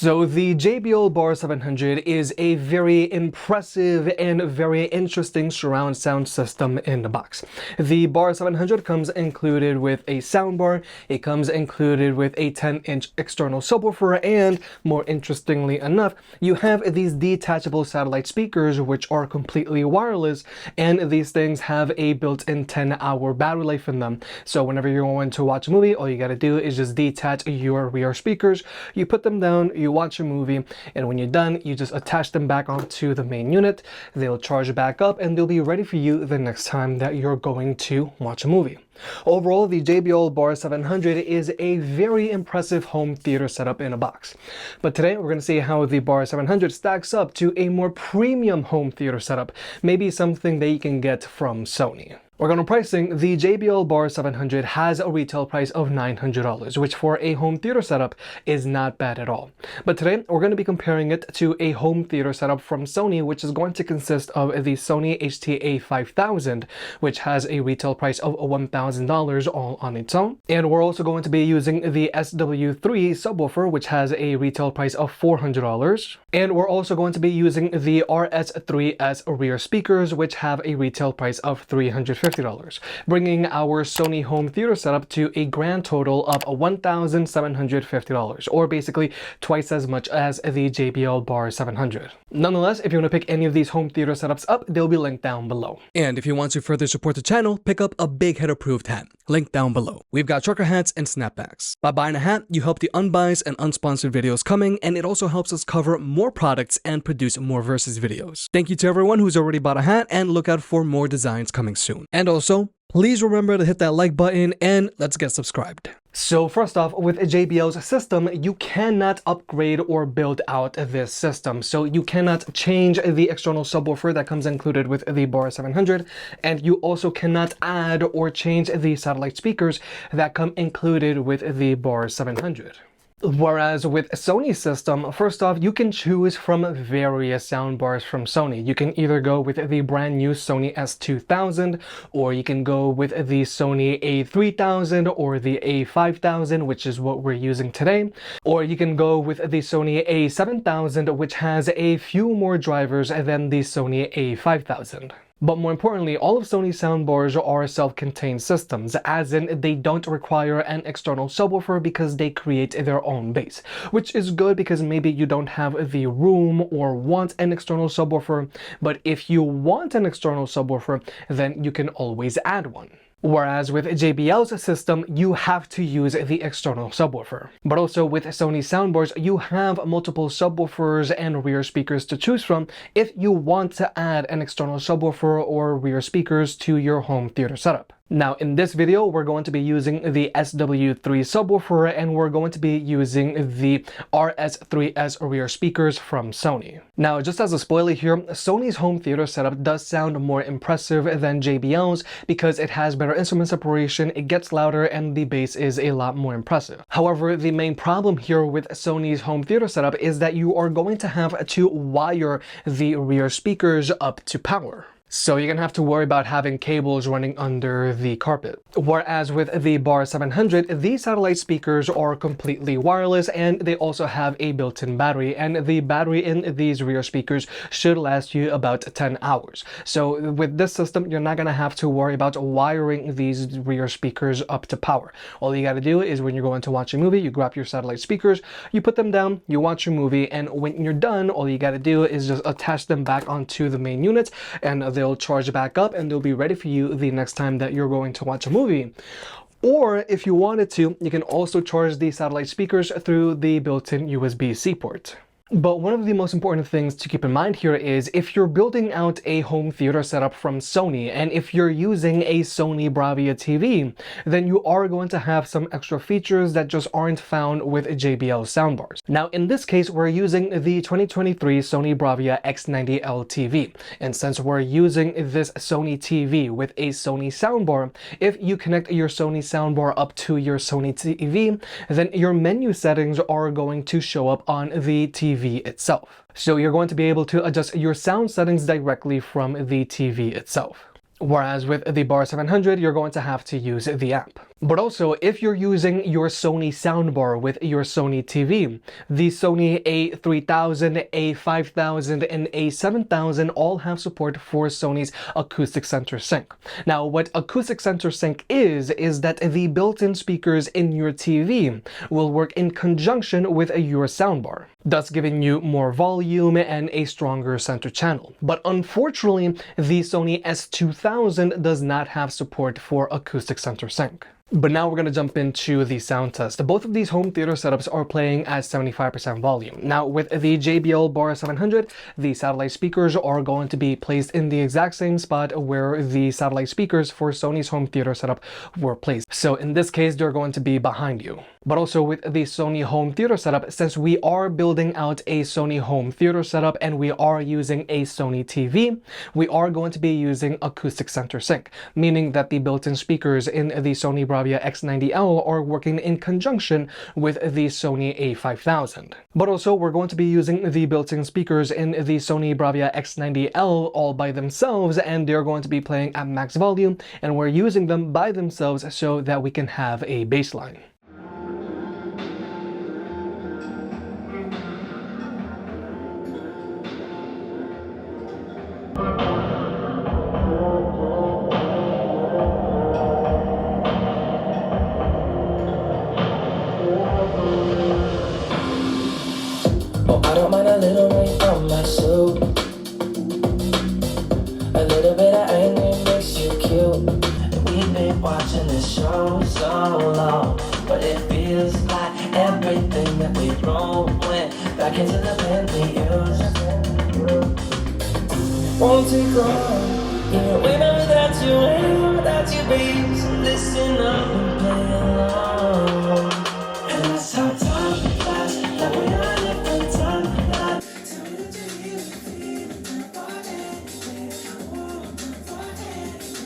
So the JBL Bar 700 is a very impressive and very interesting surround sound system in the box. The Bar 700 comes included with a soundbar, it comes included with a 10-inch external subwoofer, and more interestingly enough, you have these detachable satellite speakers which are completely wireless, and these things have a built-in 10-hour battery life in them. So whenever you're going to watch a movie, all you gotta do is just detach your rear speakers, you put them down, you watch a movie, and when you're done, you just attach them back onto the main unit. They'll charge back up and they'll be ready for you the next time that you're going to watch a movie. Overall, the JBL Bar 700 is a very impressive home theater setup in a box. But today we're going to see how the Bar 700 stacks up to a more premium home theater setup, maybe something that you can get from Sony. Regarding pricing, the JBL Bar 700 has a retail price of $900, which for a home theater setup is not bad at all. But today, we're going to be comparing it to a home theater setup from Sony, which is going to consist of the Sony HTA5000, which has a retail price of $1,000 all on its own. And we're also going to be using the SW3 subwoofer, which has a retail price of $400. And we're also going to be using the RS3S rear speakers, which have a retail price of $350. Bringing our Sony home theater setup to a grand total of $1,750, or basically twice as much as the JBL Bar 700. Nonetheless, if you want to pick any of these home theater setups up, they'll be linked down below. And if you want to further support the channel, pick up a Big Head approved hat, linked down below. We've got trucker hats and snapbacks. By buying a hat, you help the unbiased and unsponsored videos coming, and it also helps us cover more products and produce more versus videos. Thank you to everyone who's already bought a hat, and look out for more designs coming soon. And also, please remember to hit that like button and let's get subscribed. So first off, with JBL's system, you cannot upgrade or build out this system. So you cannot change the external subwoofer that comes included with the Bar 700, and you also cannot add or change the satellite speakers that come included with the Bar 700. Whereas with Sony's system, first off, you can choose from various soundbars from Sony. You can either go with the brand new Sony S2000, or you can go with the Sony A3000 or the A5000, which is what we're using today. Or you can go with the Sony A7000, which has a few more drivers than the Sony A5000. But more importantly, all of Sony's soundbars are self-contained systems, as in they don't require an external subwoofer because they create their own bass, which is good because maybe you don't have the room or want an external subwoofer, but if you want an external subwoofer, then you can always add one. Whereas with JBL's system, you have to use the external subwoofer. But also with Sony soundbars, you have multiple subwoofers and rear speakers to choose from if you want to add an external subwoofer or rear speakers to your home theater setup. Now in this video, we're going to be using the SW3 subwoofer, and we're going to be using the RS3S rear speakers from Sony. Now just as a spoiler here, Sony's home theater setup does sound more impressive than JBL's because it has better instrument separation, it gets louder, and the bass is a lot more impressive. However, the main problem here with Sony's home theater setup is that you are going to have to wire the rear speakers up to power. So you're gonna have to worry about having cables running under the carpet. Whereas with the Bar 700, these satellite speakers are completely wireless, and they also have a built-in battery, and the battery in these rear speakers should last you about 10 hours. So with this system, you're not gonna have to worry about wiring these rear speakers up to power. All you gotta do is when you're going to watch a movie, you grab your satellite speakers, you put them down, you watch your movie, and when you're done, all you gotta do is just attach them back onto the main unit, and they'll charge back up and they'll be ready for you the next time that you're going to watch a movie. Or if you wanted to, you can also charge the satellite speakers through the built-in USB-C port. But one of the most important things to keep in mind here is if you're building out a home theater setup from Sony, and if you're using a Sony Bravia TV, then you are going to have some extra features that just aren't found with JBL soundbars. Now in this case, we're using the 2023 Sony Bravia X90L TV, and since we're using this Sony TV with a Sony soundbar, if you connect your Sony soundbar up to your Sony TV, then your menu settings are going to show up on the TV itself. So you're going to be able to adjust your sound settings directly from the TV itself. Whereas with the Bar 700, you're going to have to use the app. But also, if you're using your Sony soundbar with your Sony TV, the Sony A3000, A5000, and A7000 all have support for Sony's acoustic center sync. Now, what acoustic center sync is that the built-in speakers in your TV will work in conjunction with your soundbar, thus giving you more volume and a stronger center channel. But unfortunately, the Sony S2000 does not have support for acoustic center sync. But now we're going to jump into the sound test. Both of these home theater setups are playing at 75% volume. Now with the JBL Bar 700, the satellite speakers are going to be placed in the exact same spot where the satellite speakers for Sony's home theater setup were placed. So in this case, they're going to be behind you. But also with the Sony home theater setup, since we are building out a Sony home theater setup and we are using a Sony TV, we are going to be using acoustic center sync, meaning that the built-in speakers in the Sony Bravia X90L are working in conjunction with the Sony A5000. But also we're going to be using the built-in speakers in the Sony Bravia X90L all by themselves, and they're going to be playing at max volume, and we're using them by themselves so that we can have a baseline. I don't mind a little rain on my suit. A little bit of anger makes you cute. We've been watching this show so long, but it feels like everything that we've thrown went back into the pen we used. Won't take long, even when I'm without you, and without you, babe. So listen up and play along. And that's how time flies, like we are different time.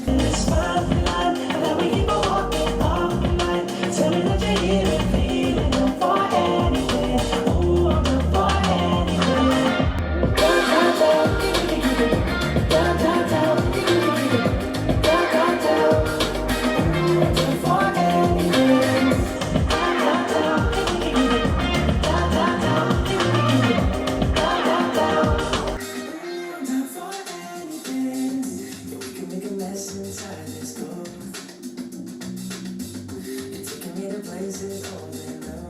It's my life, and then we keep on walking all night. Tell me that you're here and feeling up for anything. Ooh, I'm up for anything. Down, down, down, down, down, down, down, down, down. Ooh, I'm up for anything. Down, down, down, down, down, down, down, down, down. Ooh, I'm up for anything. Yeah, we can make a mess inside this book. You're taking me to places only know.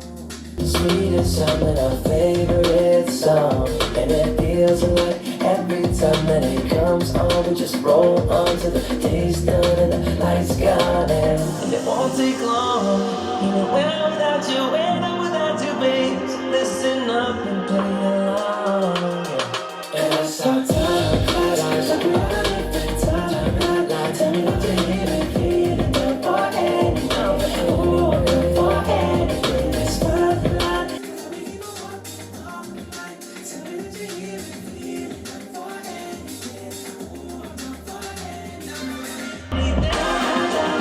Sweet is something our favorite song, and it feels like every time that it comes on, we just roll on to the day's done and the lights gone, and it won't take long. Even when I'm without you, when I'm without you, babe. So listen up and play along. Yeah. And that's how time flies, like we're on a different time. Like, tell me what you're here and feeling up for anything. Ooh, I'm up for anything. It's my life. We keep on walking all night. Tell me that you're here and feeling up for anything. Ooh, I'm up for anything. Down, down, down,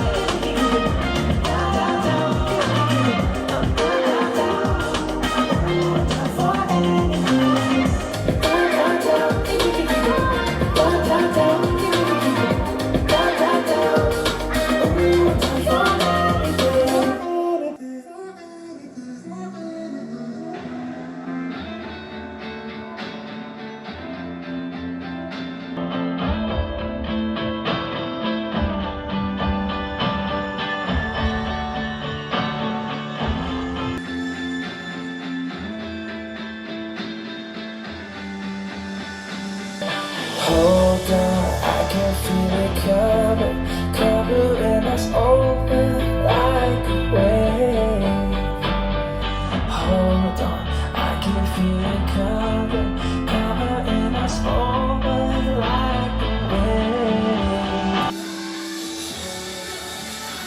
down, down, down. Ooh, I'm up for anything. Down, down, down, down, down, down. Hold on, I can feel it coming, covering us over like a wave. Hold on, I can feel it coming, covering us over like a wave.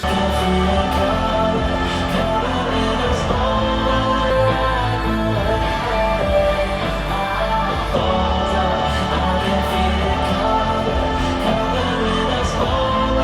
I can feel it coming, covering us over like a wave. Hold on, I can feel it coming, covering us over.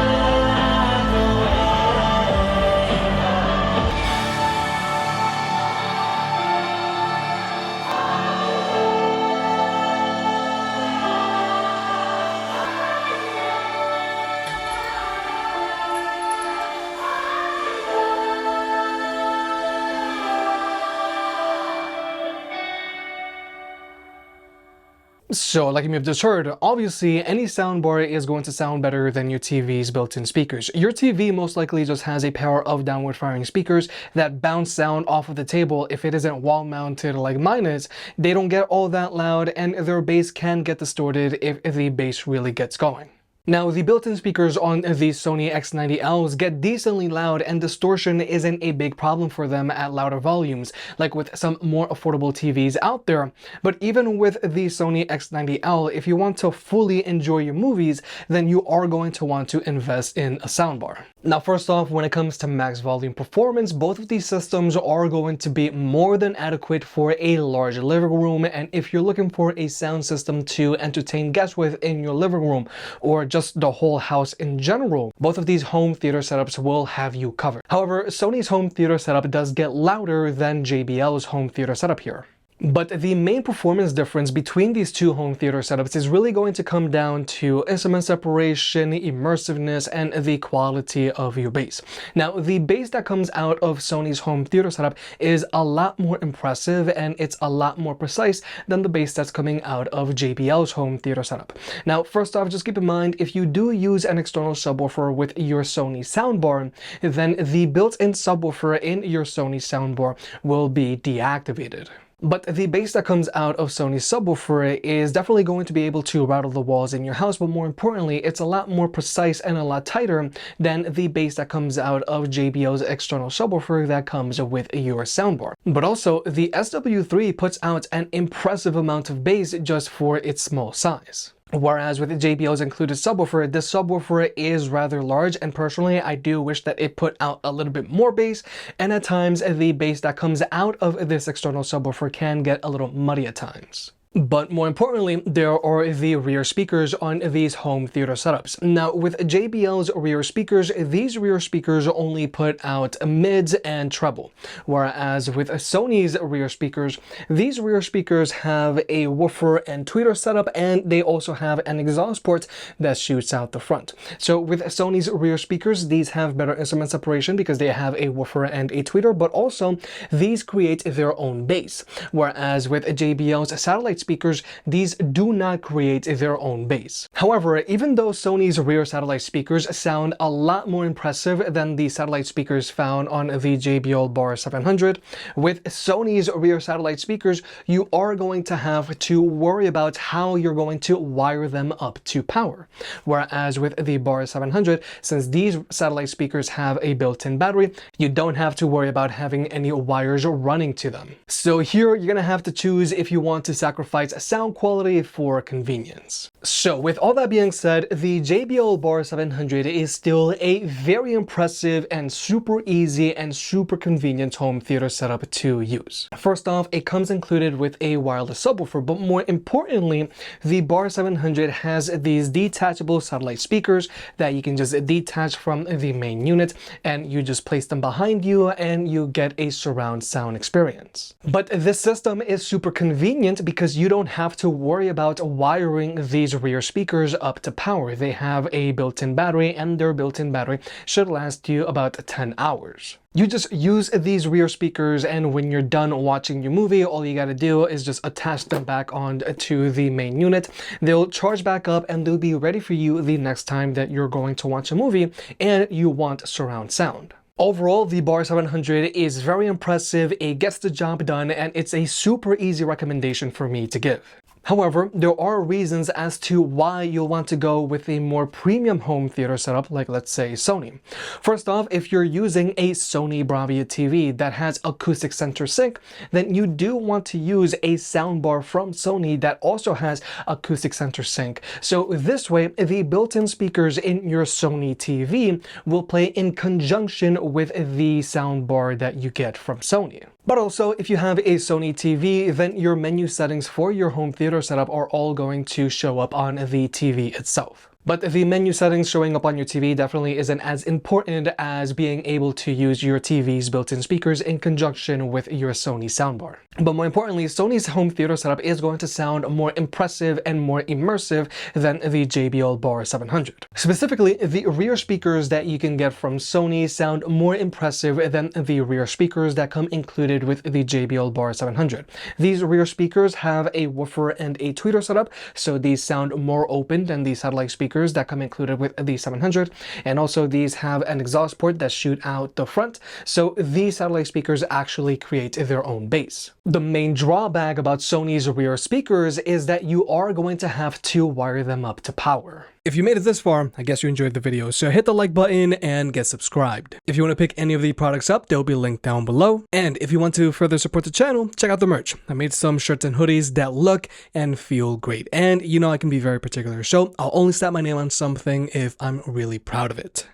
So, like you've just heard, obviously any soundbar is going to sound better than your TV's built-in speakers. Your TV most likely just has a pair of downward-firing speakers that bounce sound off of the table. If it isn't wall-mounted like mine is, they don't get all that loud, and their bass can get distorted if the bass really gets going. Now, the built-in speakers on the Sony X90Ls get decently loud, and distortion isn't a big problem for them at louder volumes, like with some more affordable TVs out there. But even with the Sony X90L, if you want to fully enjoy your movies, then you are going to want to invest in a soundbar. Now, first off, when it comes to max volume performance, both of these systems are going to be more than adequate for a large living room, and if you're looking for a sound system to entertain guests with in your living room, or just the whole house in general, both of these home theater setups will have you covered. However, Sony's home theater setup does get louder than JBL's home theater setup here. But the main performance difference between these two home theater setups is really going to come down to instrument separation, immersiveness, and the quality of your bass. Now, the bass that comes out of Sony's home theater setup is a lot more impressive, and it's a lot more precise than the bass that's coming out of JBL's home theater setup. Now, first off, just keep in mind, if you do use an external subwoofer with your Sony soundbar, then the built-in subwoofer in your Sony soundbar will be deactivated. But the bass that comes out of Sony's subwoofer is definitely going to be able to rattle the walls in your house, but more importantly, it's a lot more precise and a lot tighter than the bass that comes out of JBL's external subwoofer that comes with your soundbar. But also, the SW3 puts out an impressive amount of bass just for its small size. Whereas with JBL's included subwoofer, this subwoofer is rather large, and personally I do wish that it put out a little bit more bass, and at times the bass that comes out of this external subwoofer can get a little muddy at times. But more importantly, there are the rear speakers on these home theater setups. Now, with JBL's rear speakers, these rear speakers only put out mids and treble. Whereas with Sony's rear speakers, these rear speakers have a woofer and tweeter setup, and they also have an exhaust port that shoots out the front. So with Sony's rear speakers, these have better instrument separation because they have a woofer and a tweeter, but also these create their own bass. Whereas with JBL's satellite speakers, these do not create their own bass. However, even though Sony's rear satellite speakers sound a lot more impressive than the satellite speakers found on the JBL Bar 700, with Sony's rear satellite speakers, you are going to have to worry about how you're going to wire them up to power. Whereas with the Bar 700, since these satellite speakers have a built-in battery, you don't have to worry about having any wires running to them. So here, you're gonna have to choose if you want to sacrifice sound quality for convenience. So with all that being said, the JBL Bar 700 is still a very impressive and super easy and super convenient home theater setup to use. First off, it comes included with a wireless subwoofer, but more importantly, the Bar 700 has these detachable satellite speakers that you can just detach from the main unit, and you just place them behind you and you get a surround sound experience. But this system is super convenient because you don't have to worry about wiring these rear speakers up to power. They have a built-in battery, and their built-in battery should last you about 10 hours. You just use these rear speakers, and when you're done watching your movie, all you gotta do is just attach them back on to the main unit. They'll charge back up, and they'll be ready for you the next time that you're going to watch a movie and you want surround sound. Overall, the Bar 700 is very impressive, it gets the job done, and it's a super easy recommendation for me to give. However, there are reasons as to why you'll want to go with a more premium home theater setup, like let's say Sony. First off, if you're using a Sony Bravia TV that has acoustic center sync, then you do want to use a soundbar from Sony that also has acoustic center sync. So this way, the built-in speakers in your Sony TV will play in conjunction with the soundbar that you get from Sony. But also, if you have a Sony TV, then your menu settings for your home theater setup are all going to show up on the TV itself. But the menu settings showing up on your TV definitely isn't as important as being able to use your TV's built-in speakers in conjunction with your Sony soundbar. But more importantly, Sony's home theater setup is going to sound more impressive and more immersive than the JBL Bar 700. Specifically, the rear speakers that you can get from Sony sound more impressive than the rear speakers that come included with the JBL Bar 700. These rear speakers have a woofer and a tweeter setup, so these sound more open than the satellite speakers that come included with the 700, and also these have an exhaust port that shoot out the front, so these satellite speakers actually create their own bass. The main drawback about Sony's rear speakers is that you are going to have to wire them up to power. If you made it this far, I guess you enjoyed the video, so hit the like button and get subscribed. If you want to pick any of the products up, they'll be linked down below. And if you want to further support the channel, check out the merch. I made some shirts and hoodies that look and feel great. And you know I can be very particular, so I'll only slap my name on something if I'm really proud of it.